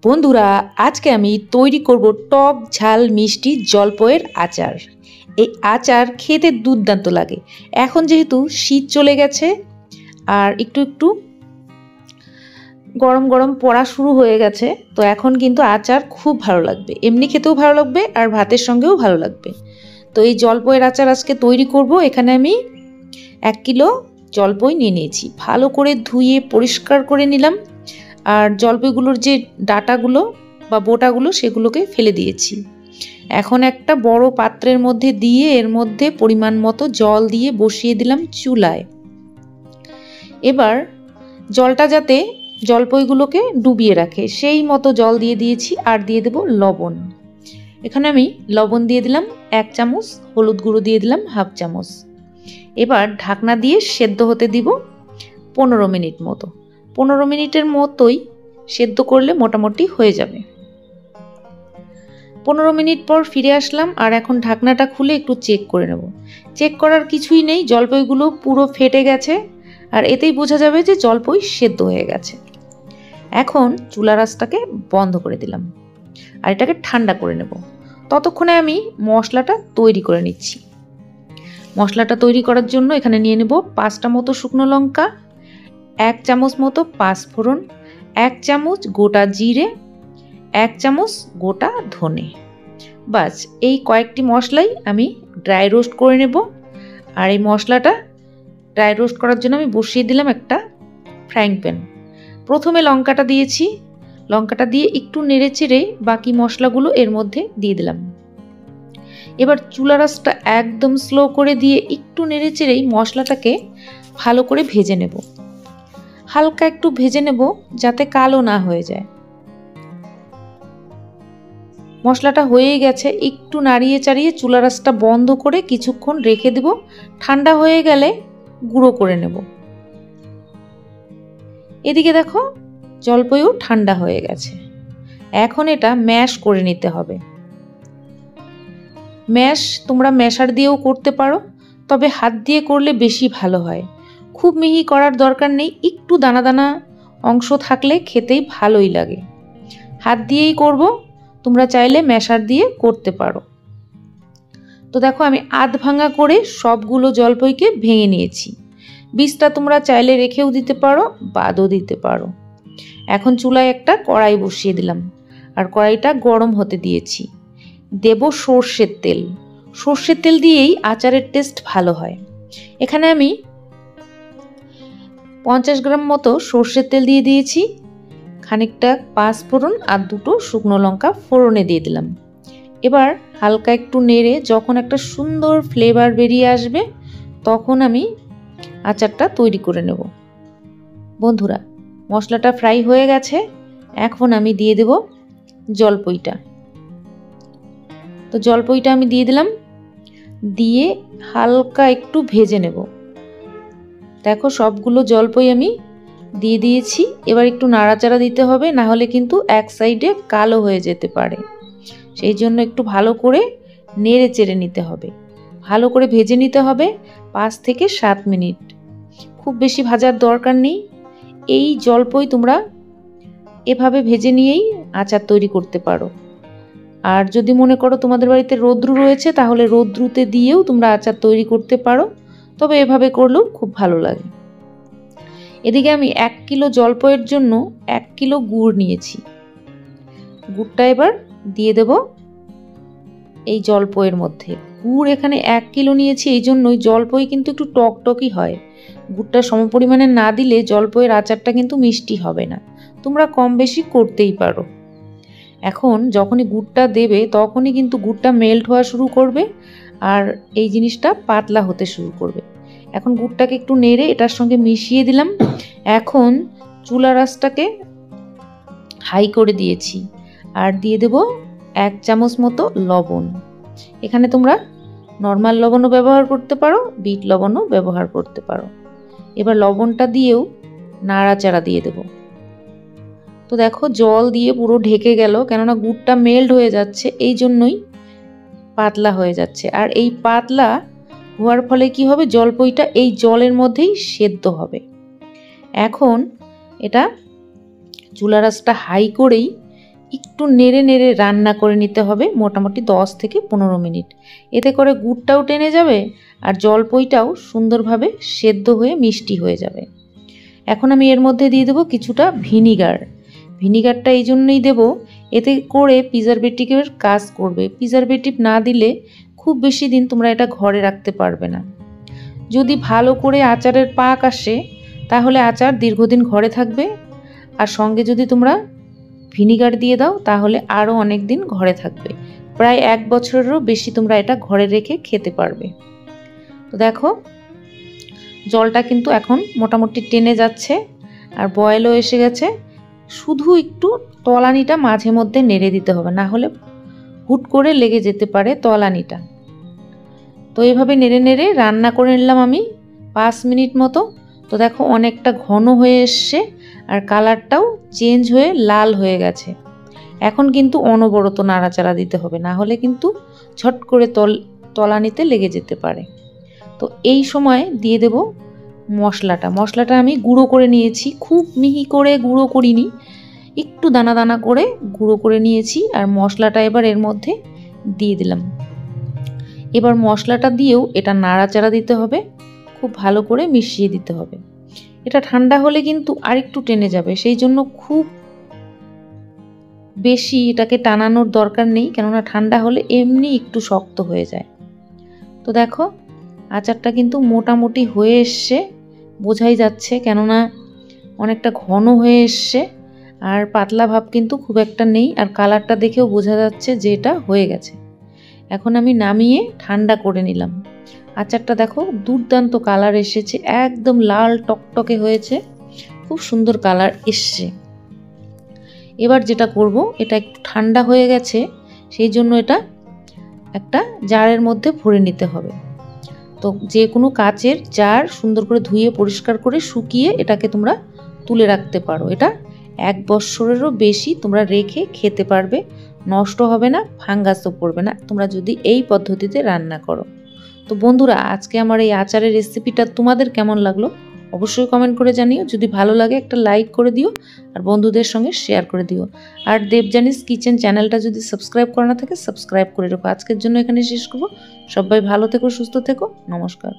বন্ধুরা, আজকে আমি তৈরি করব টক ঝাল মিষ্টি জলপইয়ের আচার। এই আচার খেতে দুর্দান্ত লাগে। এখন যেহেতু শীত চলে গেছে আর একটু একটু গরম গরম পড়া শুরু হয়ে গেছে, তো এখন কিন্তু আচার খুব ভালো লাগবে, এমনি খেতেও ভালো লাগবে আর ভাতের সঙ্গেও ভালো লাগবে। তো এই জলপইয়ের আচার আজকে তৈরি করব। এখানে আমি 1 কিলো জলপই নিয়ে নিয়েছি, ভালো করে ধুয়ে পরিষ্কার করে নিলাম। আর জলপাইগুলোর যে ডাটাগুলো বা বোটাগুলো সেগুলোকে ফেলে দিয়েছি। এখন একটা বড় পাত্রের মধ্যে দিয়ে এর মধ্যে পরিমাণ মতো জল দিয়ে বসিয়ে দিলাম চুলায়। এবার জলটা যাতে জলপাইগুলোকে ডুবিয়ে রাখে সেই মতো জল দিয়ে দিয়েছি। আর দিয়ে দেব লবণ। এখানে আমি লবণ দিয়ে দিলাম 1 চামচ, হলুদ গুঁড়ো দিয়ে দিলাম 1/2 চামচ। এবার ঢাকনা দিয়ে সেদ্ধ হতে দিব 15 মিনিট মতো। 15 মিনিটের মতোই সেদ্ধ করলে মোটামুটি হয়ে যাবে। 15 মিনিট পর ফিরে আসলাম আর এখন ঢাকনাটা খুলে একটু চেক করে নেব। চেক করার কিছুই নেই, জলপাইগুলো পুরো ফেটে গেছে আর এতেই বোঝা যাবে যে জলপাই সেদ্ধ হয়ে গেছে। এখন চুলার আঁচটাকে বন্ধ করে দিলাম আর এটাকে ঠান্ডা করে নেব। ততক্ষণে আমি মশলাটা তৈরি করে নিচ্ছি। মশলাটা তৈরি করার জন্য এখানে নিয়ে নেব 5টা মতো শুকনো লঙ্কা, 1 চামচ মতো পাঁচফোড়ন, 1 চামচ গোটা জিরে, 1 চামচ গোটা ধনে। বাস এই কয়েকটি মশলাই আমি ড্রাই রোস্ট করে নেব। আর এই মশলাটা ড্রাই রোস্ট করার জন্য আমি বসিয়ে দিলাম একটা ফ্রাইং প্যান। প্রথমে লঙ্কাটা দিয়েছি, লঙ্কাটা দিয়ে একটু নেড়ে চেড়ে বাকি মশলাগুলো এর মধ্যে দিয়ে দিলাম। এবার চুলার আঁচটা একদম স্লো করে দিয়ে একটু নেড়ে চেড়েই মশলাটাকে ভালো করে ভেজে নেব। হালকা একটু ভেজে নেব যাতে কালো না হয়ে যায়। মশলাটা হয়ে গেছে, একটু নাড়িয়ে চাড়িয়ে চুলার আঁচটা বন্ধ করে কিছুক্ষণ রেখে দেব। ঠান্ডা হয়ে গেলে গুঁড়ো করে নেব। এদিকে দেখো জলপাইও ঠান্ডা হয়ে গেছে। এখন এটা ম্যাশ করে নিতে হবে। ম্যাশ তোমরা ম্যাশার দিয়েও করতে পারো, তবে হাত দিয়ে করলে বেশি ভালো হয়। খুব মিহি করার দরকার নেই, একটু দানা দানা অংশ থাকলে খেতেই ভালোই লাগে। হাত দিয়েই করব, তোমরা চাইলে ম্যাশার দিয়ে করতে পারো। তো দেখো আমি আধ ভাঙা করে সবগুলো জলপাইকে ভেঙে নিয়েছি। বীজটা তোমরা চাইলে রেখেও দিতে পারো, বাদও দিতে পারো। এখন চুলায় একটা কড়াই বসিয়ে দিলাম আর কড়াইটা গরম হতে দিয়েছি। দেব সর্ষের তেল। সর্ষের তেল দিয়েই আচারের টেস্ট ভালো হয়। এখানে আমি 50 গ্রাম মতো সর্ষের তেল দিয়ে দিয়েছি। খানিকটা পাঁচফোড়ন আর 2টো শুকনো লঙ্কা ফোড়নে দিয়ে দিলাম। এবার হালকা একটু নেড়ে যখন একটা সুন্দর ফ্লেভার বেরিয়ে আসবে তখন আমি আচারটা তৈরি করে নেব। বন্ধুরা, মশলাটা ফ্রাই হয়ে গেছে, এখন আমি দিয়ে দেব জলপাইটা। তো জলপাইটা আমি দিয়ে দিলাম, দিয়ে হালকা একটু ভেজে নেব। দেখো সবগুলো জলপাই আমি দিয়ে দিয়েছি। এবার একটু নাড়াচাড়া দিতে হবে, না হলে কিন্তু এক সাইডে কালো হয়ে যেতে পারে। সেই জন্য একটু ভালো করে নেড়ে চেড়ে নিতে হবে, ভালো করে ভেজে নিতে হবে 5 থেকে 7 মিনিট। খুব বেশি ভাজার দরকার নেই। এই জলপাই তোমরা এভাবে ভেজে নিয়েই আচার তৈরি করতে পারো। আর যদি মনে করো তোমাদের বাড়িতে রৌদ্রু রয়েছে তাহলে রৌদ্রুতে দিয়েও তোমরা আচার তৈরি করতে পারো, তবে এভাবে করলেও খুব ভালো লাগে। এদিকে আমি 1 কিলো জলপাইয়ের জন্য 1 কিলো গুড় নিয়েছি। গুড়টা এবার দিয়ে দেব এই জলপাইয়ের মধ্যে। গুড় এখানে 1 কিলো নিয়েছি, এই জন্যই জলপাই কিন্তু একটু টকটকই হয়। গুড়টা সমপরিমাণে না দিলে জলপাইয়ের আচারটা কিন্তু মিষ্টি হবে না। তোমরা কম বেশি করতেই পারো। এখন যখনই গুড়টা দেবে তখনই কিন্তু গুড়টা মেল্ট হওয়া শুরু করবে আর এই জিনিসটা পাতলা হতে শুরু করবে। এখন গুড়টাকে একটু নেড়ে এটার সঙ্গে মিশিয়ে দিলাম। এখন চুলার আঁচটাকে হাই করে দিয়েছি আর দিয়ে দেব 1 চামচ মতো লবণ। এখানে তোমরা নর্মাল লবণও ব্যবহার করতে পারো, বিট লবণও ব্যবহার করতে পারো। এবার লবণটা দিয়েও নাড়াচাড়া দিয়ে দেব। তো দেখো জল দিয়ে পুরো ঢেকে গেল, কেননা গুড়টা মেল্ট হয়ে যাচ্ছে, এই জন্যই পাতলা হয়ে যাচ্ছে। আর এই পাতলা হওয়ার ফলে কি হবে, জলপাইটা এই জলের মধ্যেই সেদ্ধ হবে। এখন এটা চুলার আঁচটা হাই করেই একটু নেড়ে নেড়ে রান্না করে নিতে হবে মোটামুটি 10 থেকে 15 মিনিট। এতে করে গুড়টাও টেনে যাবে আর জলপইটাও সুন্দরভাবে সেদ্ধ হয়ে মিষ্টি হয়ে যাবে। এখন আমি এর মধ্যে দিয়ে দেবো কিছুটা ভিনিগার। ভিনিগারটা এই জন্যই দেবো, এতে করে প্রিজারভেটিভের কাজ করবে। প্রিজারভেটিভ না দিলে খুব বেশি দিন তোমরা এটা ঘরে রাখতে পারবে না। যদি ভালো করে আচারের পাক আসে তাহলে আচার দীর্ঘদিন ঘরে থাকবে, আর সঙ্গে যদি তোমরা ভিনিগার দিয়ে দাও তাহলে আরও অনেক দিন ঘরে থাকবে। প্রায় 1 বছরেরও বেশি তোমরা এটা ঘরে রেখে খেতে পারবে। তো দেখো জলটা কিন্তু এখন মোটামুটি টেনে যাচ্ছে আর বয়েলও এসে গেছে। শুধু একটু তলানিটা মাঝে মধ্যে নেড়ে দিতে হবে, না হলে হুট করে লেগে যেতে পারে তলানিটা। তো এইভাবে নেড়ে নেড়ে রান্না করে নিলাম আমি 5 মিনিট মতো। তো দেখো অনেকটা ঘন হয়ে এসছে আর কালারটাও চেঞ্জ হয়ে লাল হয়ে গেছে। এখন কিন্তু অনবরত নাড়াচাড়া দিতে হবে, না হলে কিন্তু ছট করে তলানিতে লেগে যেতে পারে। তো এই সময় দিয়ে দেব মশলাটা আমি গুঁড়ো করে নিয়েছি, খুব মিহি করে গুঁড়ো করিনি, একটু দানা দানা করে গুঁড়ো করে নিয়েছি। আর মশলাটা এবার এর মধ্যে দিয়ে দিলাম। এবার মশলাটা দিয়েও এটা নাড়াচাড়া দিতে হবে, খুব ভালো করে মিশিয়ে দিতে হবে। এটা ঠান্ডা হলে কিন্তু আরেকটু টেনে যাবে, সেই জন্য খুব বেশি এটাকে টানানোর দরকার নেই, কেননা ঠান্ডা হলে এমনি একটু শক্ত হয়ে যায়। তো দেখো আচারটা কিন্তু মোটামুটি হয়ে এসছে, বোঝাই যাচ্ছে, কেননা অনেকটা ঘন হয়ে এসছে আর পাতলা ভাব কিন্তু খুব একটা নেই। আর কালারটা দেখেও বোঝা যাচ্ছে যে এটা হয়ে গেছে। এখন আমি নামিয়ে ঠান্ডা করে নিলাম। আচারটা দেখো দুর্দান্ত কালার এসেছে, একদম লাল টকটকে হয়েছে, খুব সুন্দর কালার এসছে। এবার যেটা করব, এটা একটু ঠান্ডা হয়ে গেছে, সেই জন্য এটা একটা জারের মধ্যে ভরে নিতে হবে। তো যে কোনো কাচের জার সুন্দর করে ধুয়ে পরিষ্কার করে শুকিয়ে এটাকে তোমরা তুলে রাখতে পারো। এটা 1 বছরেরও বেশি তোমরা রেখে খেতে পারবে, নষ্ট হবে না, ফাঙ্গাসও পড়বে না তোমরা যদি এই পদ্ধতিতে রান্না করো। তো বন্ধুরা আজকে আমার এই আচারের রেসিপিটা তোমাদের কেমন লাগলো অবশ্যই কমেন্ট করে জানিও। যদি ভালো লাগে একটা লাইক করে দিও আর বন্ধুদের সঙ্গে শেয়ার করে দিও। আর দেবযানীস কিচেন চ্যানেলটা যদি সাবস্ক্রাইব করা না থাকে সাবস্ক্রাইব করে রাখো। আজকের জন্য এখানে শেষ করবো। সবাই ভালো থেকো, সুস্থ থেকো, নমস্কার।